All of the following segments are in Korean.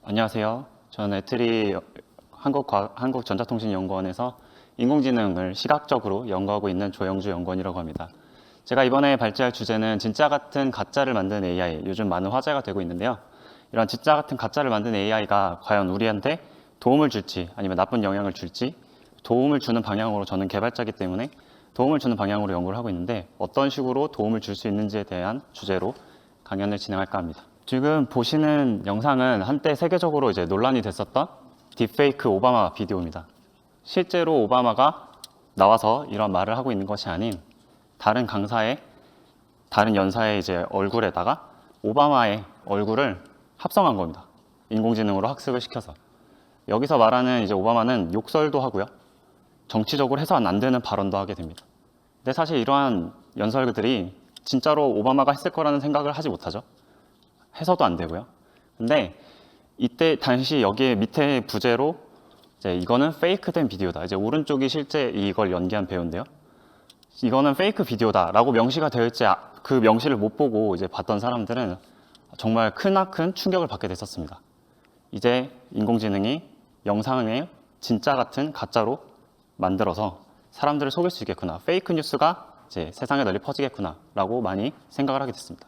안녕하세요. 저는 애트리 한국전자통신연구원에서 인공지능을 시각적으로 연구하고 있는 조영주 연구원이라고 합니다. 제가 이번에 발제할 주제는 진짜 같은 가짜를 만든 AI, 요즘 많은 화제가 되고 있는데요. 이런 진짜 같은 가짜를 만든 AI가 과연 우리한테 도움을 줄지 아니면 나쁜 영향을 줄지 도움을 주는 방향으로 저는 개발자이기 때문에 도움을 주는 방향으로 연구를 하고 있는데 어떤 식으로 도움을 줄 수 있는지에 대한 주제로 강연을 진행할까 합니다. 지금 보시는 영상은 한때 세계적으로 이제 논란이 됐었던 딥페이크 오바마 비디오입니다. 실제로 오바마가 나와서 이런 말을 하고 있는 것이 아닌 다른 강사의 다른 연사의 이제 얼굴에다가 오바마의 얼굴을 합성한 겁니다. 인공지능으로 학습을 시켜서. 여기서 말하는 이제 오바마는 욕설도 하고요. 정치적으로 해서 안 되는 발언도 하게 됩니다. 근데 사실 이러한 연설들이 진짜로 오바마가 했을 거라는 생각을 하지 못하죠. 해서도 안 되고요. 근데 이때 당시 여기에 밑에 부제로 이제 이거는 페이크된 비디오다. 이제 오른쪽이 실제 이걸 연기한 배우인데요. 이거는 페이크 비디오다라고 명시가 되어 있지 그 명시를 못 보고 이제 봤던 사람들은 정말 크나큰 충격을 받게 됐었습니다. 이제 인공지능이 영상을 진짜 같은 가짜로 만들어서 사람들을 속일 수 있겠구나. 페이크 뉴스가 이제 세상에 널리 퍼지겠구나라고 많이 생각을 하게 됐습니다.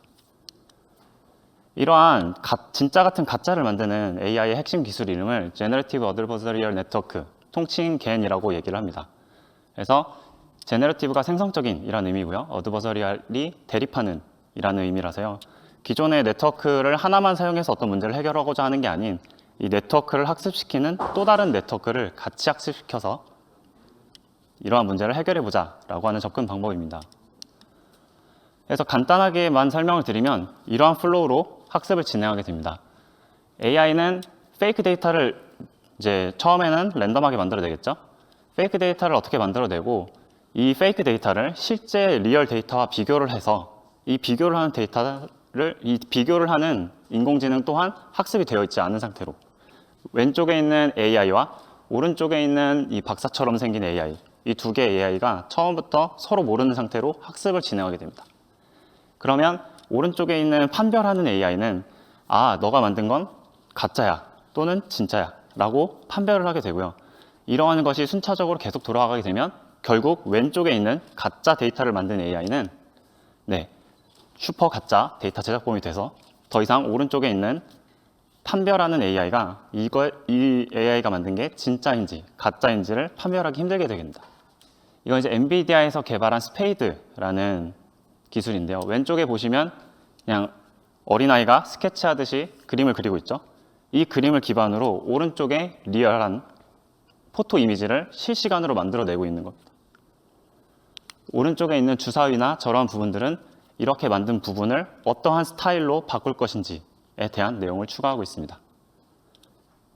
이러한 진짜 같은 가짜를 만드는 AI의 핵심 기술 이름을 Generative Adversarial Network, 통칭 GAN이라고 얘기를 합니다. 그래서 Generative가 생성적인 이라는 의미고요. Adversarial이 대립하는 이라는 의미라서요. 기존의 네트워크를 하나만 사용해서 어떤 문제를 해결하고자 하는 게 아닌 이 네트워크를 학습시키는 또 다른 네트워크를 같이 학습시켜서 이러한 문제를 해결해보자 라고 하는 접근 방법입니다. 그래서 간단하게만 설명을 드리면 이러한 플로우로 학습을 진행하게 됩니다. AI는 페이크 데이터를 이제 처음에는 랜덤하게 만들어내겠죠. 페이크 데이터를 어떻게 만들어내고 이 페이크 데이터를 실제 리얼 데이터와 비교를 해서 이 비교를 하는 인공지능 또한 학습이 되어 있지 않은 상태로 왼쪽에 있는 AI와 오른쪽에 있는 이 박사처럼 생긴 AI, 이 두 개의 AI가 처음부터 서로 모르는 상태로 학습을 진행하게 됩니다. 그러면 오른쪽에 있는 판별하는 AI는 너가 만든 건 가짜야 또는 진짜야 라고 판별을 하게 되고요. 이러한 것이 순차적으로 계속 돌아가게 되면 결국 왼쪽에 있는 가짜 데이터를 만든 AI는 슈퍼 가짜 데이터 제작범이 돼서 더 이상 오른쪽에 있는 판별하는 AI가 이 AI가 만든 게 진짜인지 가짜인지를 판별하기 힘들게 되겠습니다. 이건 이제 엔비디아에서 개발한 스페이드라는 기술인데요. 왼쪽에 보시면 그냥 어린아이가 스케치하듯이 그림을 그리고 있죠. 이 그림을 기반으로 오른쪽에 리얼한 포토 이미지를 실시간으로 만들어내고 있는 겁니다. 오른쪽에 있는 주사위나 저러한 부분들은 이렇게 만든 부분을 어떠한 스타일로 바꿀 것인지에 대한 내용을 추가하고 있습니다.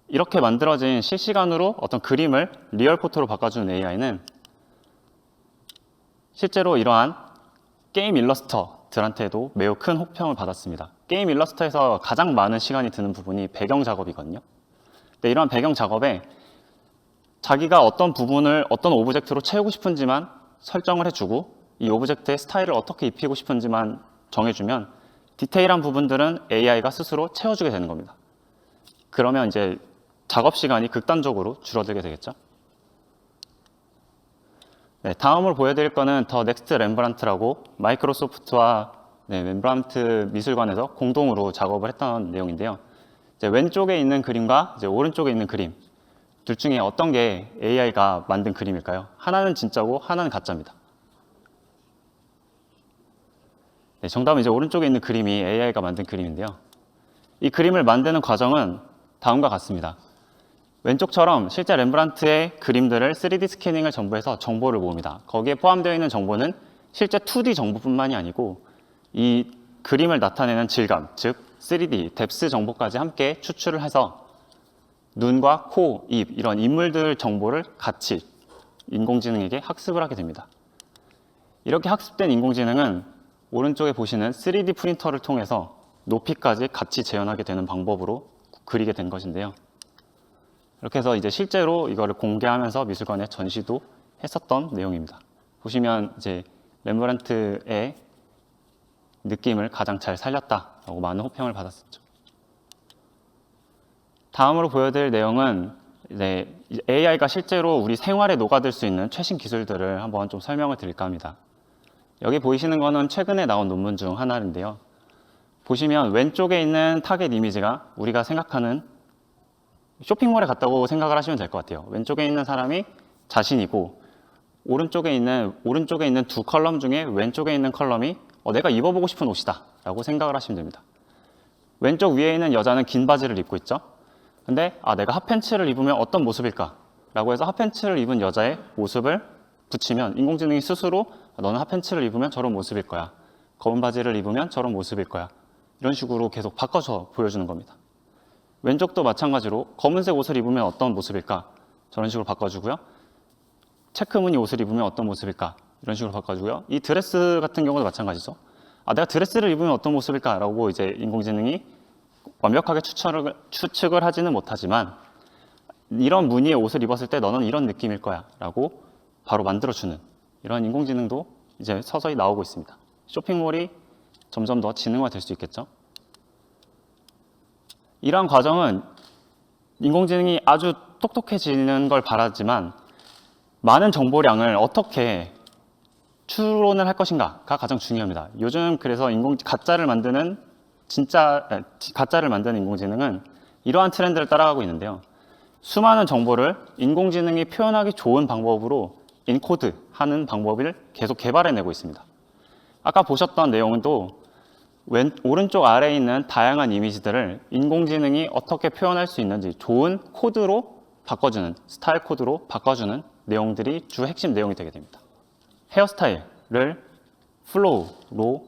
이렇게 만들어진 실시간으로 어떤 그림을 리얼 포토로 바꿔주는 AI는 실제로 이러한 게임 일러스터들한테도 매우 큰 호평을 받았습니다. 게임 일러스터에서 가장 많은 시간이 드는 부분이 배경 작업이거든요. 근데 이러한 배경 작업에 자기가 어떤 부분을 어떤 오브젝트로 채우고 싶은지만 설정을 해주고 이 오브젝트의 스타일을 어떻게 입히고 싶은지만 정해주면 디테일한 부분들은 AI가 스스로 채워주게 되는 겁니다. 그러면 이제 작업 시간이 극단적으로 줄어들게 되겠죠. 다음으로 보여드릴 거는 더 넥스트 렘브란트라고 마이크로소프트와 렘브란트 미술관에서 공동으로 작업을 했던 내용인데요. 이제 왼쪽에 있는 그림과 이제 오른쪽에 있는 그림 둘 중에 어떤 게 AI가 만든 그림일까요? 하나는 진짜고 하나는 가짜입니다. 정답은 이제 오른쪽에 있는 그림이 AI가 만든 그림인데요. 이 그림을 만드는 과정은 다음과 같습니다. 왼쪽처럼 실제 렘브란트의 그림들을 3D 스캐닝을 전부 해서 정보를 모읍니다. 거기에 포함되어 있는 정보는 실제 2D 정보뿐만이 아니고 이 그림을 나타내는 질감, 즉 3D, 뎁스 정보까지 함께 추출을 해서 눈과 코, 입 이런 인물들 정보를 같이 인공지능에게 학습을 하게 됩니다. 이렇게 학습된 인공지능은 오른쪽에 보시는 3D 프린터를 통해서 높이까지 같이 재현하게 되는 방법으로 그리게 된 것인데요. 이렇게 해서 이제 실제로 이거를 공개하면서 미술관에 전시도 했었던 내용입니다. 보시면 이제 렘브란트의 느낌을 가장 잘 살렸다라고 많은 호평을 받았었죠. 다음으로 보여드릴 내용은 이제 AI가 실제로 우리 생활에 녹아들 수 있는 최신 기술들을 한번 좀 설명을 드릴까 합니다. 여기 보이시는 거는 최근에 나온 논문 중 하나인데요. 보시면 왼쪽에 있는 타겟 이미지가 우리가 생각하는 쇼핑몰에 갔다고 생각을 하시면 될 것 같아요. 왼쪽에 있는 사람이 자신이고 오른쪽에 있는 두 컬럼 중에 왼쪽에 있는 컬럼이 내가 입어보고 싶은 옷이다 라고 생각을 하시면 됩니다. 왼쪽 위에 있는 여자는 긴 바지를 입고 있죠. 근데 내가 핫팬츠를 입으면 어떤 모습일까? 라고 해서 핫팬츠를 입은 여자의 모습을 붙이면 인공지능이 스스로 너는 핫팬츠를 입으면 저런 모습일 거야. 검은 바지를 입으면 저런 모습일 거야. 이런 식으로 계속 바꿔서 보여주는 겁니다. 왼쪽도 마찬가지로 검은색 옷을 입으면 어떤 모습일까? 저런 식으로 바꿔주고요. 체크무늬 옷을 입으면 어떤 모습일까? 이런 식으로 바꿔주고요. 이 드레스 같은 경우도 마찬가지죠. 내가 드레스를 입으면 어떤 모습일까? 라고 이제 인공지능이 완벽하게 추측을 하지는 못하지만 이런 무늬의 옷을 입었을 때 너는 이런 느낌일 거야 라고 바로 만들어주는 이런 인공지능도 이제 서서히 나오고 있습니다. 쇼핑몰이 점점 더 지능화될 수 있겠죠. 이러한 과정은 인공지능이 아주 똑똑해지는 걸 바라지만 많은 정보량을 어떻게 추론을 할 것인가가 가장 중요합니다. 요즘 그래서 가짜를 만드는 인공지능은 이러한 트렌드를 따라가고 있는데요. 수많은 정보를 인공지능이 표현하기 좋은 방법으로 인코드하는 방법을 계속 개발해내고 있습니다. 아까 보셨던 내용은 또 오른쪽 아래에 있는 다양한 이미지들을 인공지능이 어떻게 표현할 수 있는지 좋은 코드로 바꿔주는, 스타일 코드로 바꿔주는 내용들이 주 핵심 내용이 되게 됩니다. 헤어스타일을 플로우로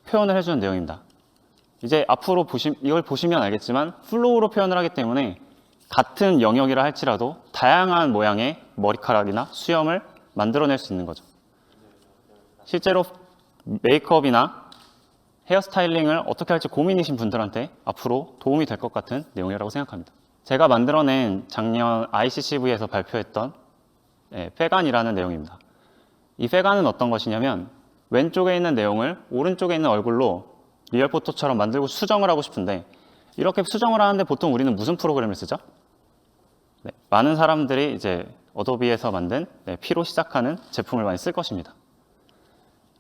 표현을 해주는 내용입니다. 이제 앞으로 이걸 보시면 알겠지만 플로우로 표현을 하기 때문에 같은 영역이라 할지라도 다양한 모양의 머리카락이나 수염을 만들어낼 수 있는 거죠. 실제로 메이크업이나 헤어스타일링을 어떻게 할지 고민이신 분들한테 앞으로 도움이 될 것 같은 내용이라고 생각합니다. 제가 만들어낸 작년 ICCV에서 발표했던 페간이라는 내용입니다. 이 페간은 어떤 것이냐면 왼쪽에 있는 내용을 오른쪽에 있는 얼굴로 리얼포토처럼 만들고 수정을 하고 싶은데 이렇게 수정을 하는데 보통 우리는 무슨 프로그램을 쓰죠? 많은 사람들이 이제 어도비에서 만든 P로 시작하는 제품을 많이 쓸 것입니다.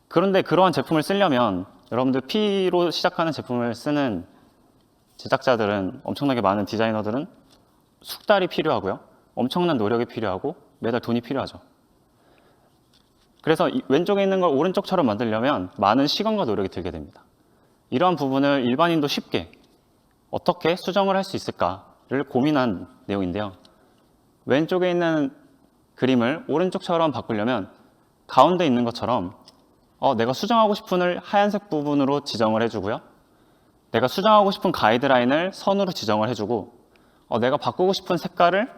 그런데 그러한 제품을 쓰려면 여러분들 P로 시작하는 제품을 쓰는 제작자들은 엄청나게 많은 디자이너들은 숙달이 필요하고요. 엄청난 노력이 필요하고 매달 돈이 필요하죠. 그래서 왼쪽에 있는 걸 오른쪽처럼 만들려면 많은 시간과 노력이 들게 됩니다. 이러한 부분을 일반인도 쉽게 어떻게 수정을 할 수 있을까를 고민한 내용인데요. 왼쪽에 있는 그림을 오른쪽처럼 바꾸려면 가운데 있는 것처럼 내가 수정하고 싶은 하얀색 부분으로 지정을 해주고요. 내가 수정하고 싶은 가이드라인을 선으로 지정을 해주고 내가 바꾸고 싶은 색깔을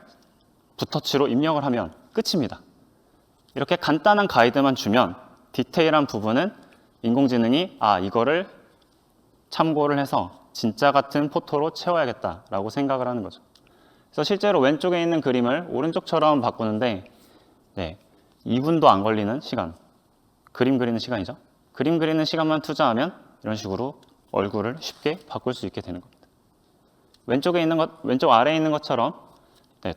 붓터치로 입력을 하면 끝입니다. 이렇게 간단한 가이드만 주면 디테일한 부분은 인공지능이 이거를 참고를 해서 진짜 같은 포토로 채워야겠다라고 생각을 하는 거죠. 그래서 실제로 왼쪽에 있는 그림을 오른쪽처럼 바꾸는데 2분도 안 걸리는 시간, 그림 그리는 시간이죠. 그림 그리는 시간만 투자하면 이런 식으로 얼굴을 쉽게 바꿀 수 있게 되는 겁니다. 왼쪽 아래에 있는 것처럼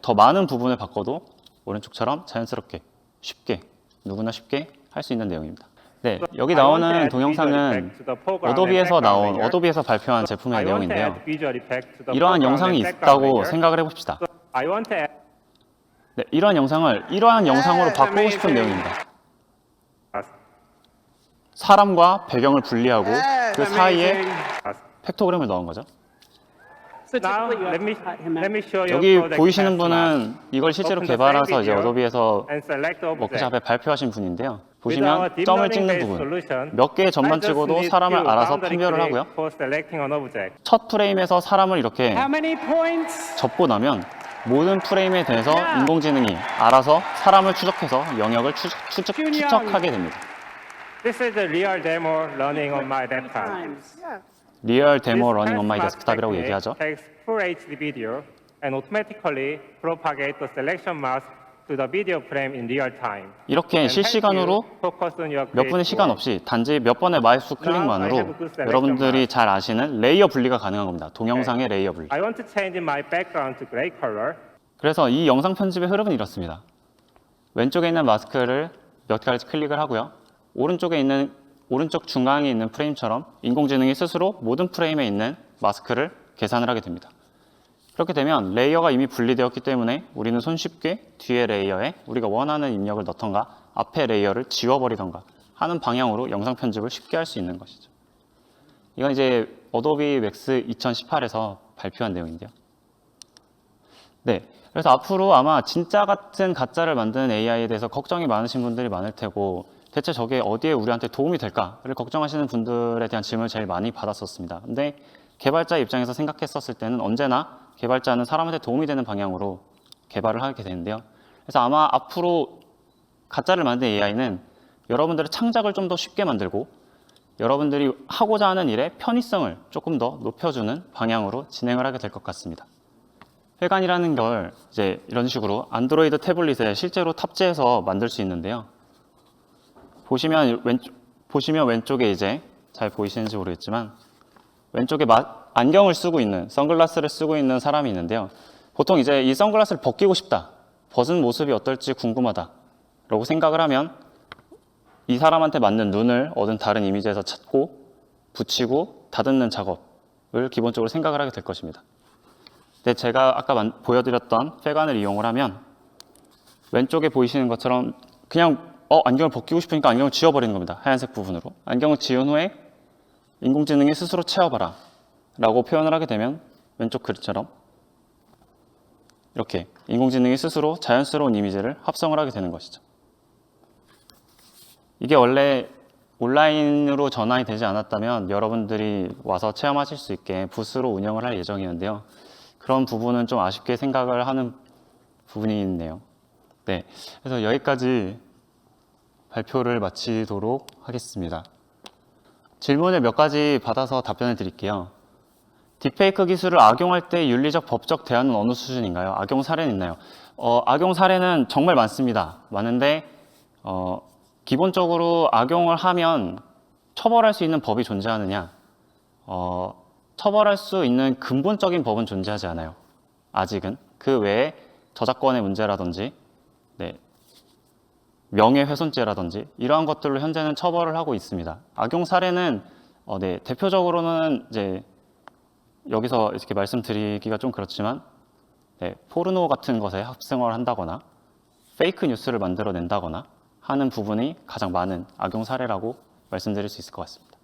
더 많은 부분을 바꿔도 오른쪽처럼 자연스럽게 쉽게 누구나 쉽게 할 수 있는 내용입니다. 여기 나오는 동영상은 어도비에서 발표한 제품의 내용인데요. 이러한 영상이 있다고 생각을 해봅시다. 이러한 영상으로 바꾸고 싶은 내용입니다. 사람과 배경을 분리하고 그 사이에 팩토그램을 넣은 거죠. 여기 보이시는 분은 이걸 실제로 개발해서 이제 어도비에서 워크숍에 발표하신 분인데요. 보시면 점을 찍는 부분, 몇 개의 점만 찍어도 사람을 알아서 판별을 하고요. 첫 프레임에서 사람을 이렇게 접고 나면 모든 프레임에 대해서 인공지능이 알아서 사람을 추적해서 영역을 추적하게 됩니다. This is the real demo running on my desktop. 리얼 데모 러닝 온 마이 데스크탑이라고 얘기하죠. Takes Full HD video and automatically propagate the selection mask to the video frame in real time. 이렇게 and help 실시간으로 you focus on your 몇 분의 creative 시간 work. 없이 단지 몇 번의 마우스 Now I have a 클릭만으로 good selection 여러분들이 mask. 잘 아시는 레이어 분리가 가능한 겁니다. 동영상의 레이어 분리. I want to change my background to gray color. 그래서 이 영상 편집의 흐름은 이렇습니다. 왼쪽에 있는 마스크를 몇 가지 클릭을 하고요. 오른쪽 중앙에 있는 프레임처럼 인공지능이 스스로 모든 프레임에 있는 마스크를 계산을 하게 됩니다. 그렇게 되면 레이어가 이미 분리되었기 때문에 우리는 손쉽게 뒤에 레이어에 우리가 원하는 입력을 넣던가 앞에 레이어를 지워버리던가 하는 방향으로 영상 편집을 쉽게 할 수 있는 것이죠. 이건 이제 어도비 맥스 2018에서 발표한 내용인데요. 네, 그래서 앞으로 아마 진짜 같은 가짜를 만드는 AI에 대해서 걱정이 많으신 분들이 많을 테고 대체 저게 어디에 우리한테 도움이 될까를 걱정하시는 분들에 대한 질문을 제일 많이 받았었습니다. 근데 개발자 입장에서 생각했었을 때는 언제나 개발자는 사람한테 도움이 되는 방향으로 개발을 하게 되는데요. 그래서 아마 앞으로 가짜를 만든 AI는 여러분들의 창작을 좀 더 쉽게 만들고 여러분들이 하고자 하는 일의 편의성을 조금 더 높여주는 방향으로 진행을 하게 될 것 같습니다. 회관이라는 걸 이제 이런 식으로 안드로이드 태블릿에 실제로 탑재해서 만들 수 있는데요. 보시면 왼쪽에 이제 잘 보이시는지 모르겠지만 왼쪽에 안경을 쓰고 있는 선글라스를 쓰고 있는 사람이 있는데요. 보통 이제 이 선글라스를 벗기고 싶다, 벗은 모습이 어떨지 궁금하다 라고 생각을 하면 이 사람한테 맞는 눈을 어떤 다른 이미지에서 찾고 붙이고 다듬는 작업을 기본적으로 생각을 하게 될 것입니다. 근데 제가 아까 보여드렸던 페간을 이용을 하면 왼쪽에 보이시는 것처럼 그냥 안경을 벗기고 싶으니까 안경을 지워버리는 겁니다. 하얀색 부분으로. 안경을 지운 후에 인공지능이 스스로 채워봐라 라고 표현을 하게 되면 왼쪽 그릇처럼 이렇게 인공지능이 스스로 자연스러운 이미지를 합성을 하게 되는 것이죠. 이게 원래 온라인으로 전환이 되지 않았다면 여러분들이 와서 체험하실 수 있게 부스로 운영을 할 예정이었는데요. 그런 부분은 좀 아쉽게 생각을 하는 부분이 있네요. 네, 그래서 여기까지 발표를 마치도록 하겠습니다. 질문을 몇 가지 받아서 답변을 드릴게요. 딥페이크 기술을 악용할 때 윤리적 법적 대안은 어느 수준인가요? 악용 사례는 있나요? 악용 사례는 정말 많습니다. 많은데 기본적으로 악용을 하면 처벌할 수 있는 법이 존재하느냐? 처벌할 수 있는 근본적인 법은 존재하지 않아요. 아직은. 그 외에 저작권의 문제라든지 명예훼손죄라든지 이러한 것들로 현재는 처벌을 하고 있습니다. 악용 사례는 대표적으로는 이제 여기서 이렇게 말씀드리기가 좀 그렇지만 포르노 같은 것에 합성을 한다거나 페이크 뉴스를 만들어낸다거나 하는 부분이 가장 많은 악용 사례라고 말씀드릴 수 있을 것 같습니다.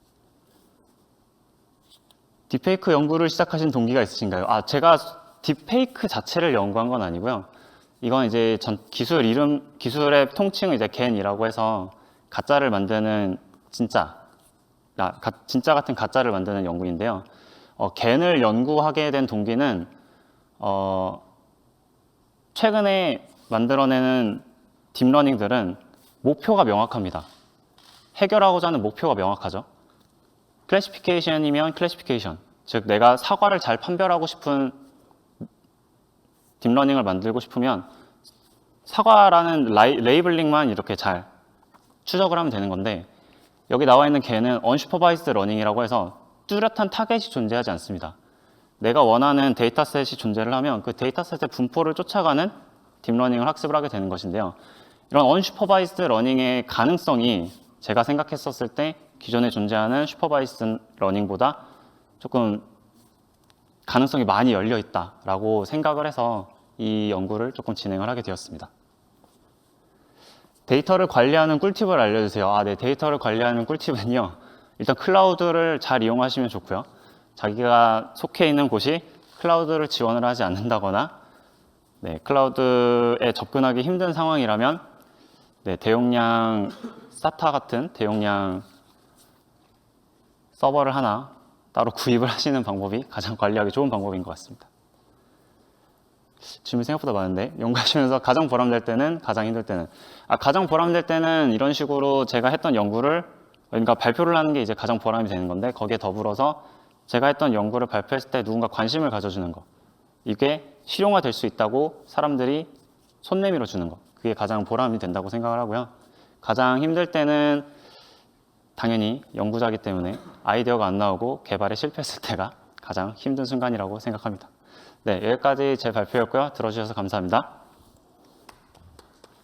딥페이크 연구를 시작하신 동기가 있으신가요? 제가 딥페이크 자체를 연구한 건 아니고요. 이건 이제 기술의 통칭은 이제 겐이라고 해서 가짜를 만드는 진짜 같은 가짜를 만드는 연구인데요. 겐을 연구하게 된 동기는 최근에 만들어내는 딥러닝들은 목표가 명확합니다. 해결하고자 하는 목표가 명확하죠. 클래시피케이션이면 클래시피케이션, 즉 내가 사과를 잘 판별하고 싶은 딥러닝을 만들고 싶으면 사과라는 레이블링만 이렇게 잘 추적을 하면 되는 건데 여기 나와 있는 겐은 언슈퍼바이스드 러닝이라고 해서 뚜렷한 타겟이 존재하지 않습니다. 내가 원하는 데이터셋이 존재를 하면 그 데이터셋의 분포를 쫓아가는 딥러닝을 학습을 하게 되는 것인데요. 이런 언슈퍼바이스드 러닝의 가능성이 제가 생각했었을 때 기존에 존재하는 슈퍼바이스드 러닝보다 조금 가능성이 많이 열려 있다라고 생각을 해서 이 연구를 조금 진행을 하게 되었습니다. 데이터를 관리하는 꿀팁을 알려주세요. 네, 데이터를 관리하는 꿀팁은요. 일단 클라우드를 잘 이용하시면 좋고요. 자기가 속해 있는 곳이 클라우드를 지원을 하지 않는다거나 클라우드에 접근하기 힘든 상황이라면 대용량 SATA 같은 대용량 서버를 하나 따로 구입을 하시는 방법이 가장 관리하기 좋은 방법인 것 같습니다. 질문이 생각보다 많은데 연구하시면서 가장 보람될 때는, 가장 힘들 때는 가장 보람될 때는 이런 식으로 제가 했던 연구를 그러니까 발표를 하는 게 이제 가장 보람이 되는 건데 거기에 더불어서 제가 했던 연구를 발표했을 때 누군가 관심을 가져주는 거 이게 실용화될 수 있다고 사람들이 손 내밀어 주는 거 그게 가장 보람이 된다고 생각을 하고요. 가장 힘들 때는 당연히 연구자이기 때문에 아이디어가 안 나오고 개발에 실패했을 때가 가장 힘든 순간이라고 생각합니다. 네, 여기까지 제 발표였고요. 들어주셔서 감사합니다.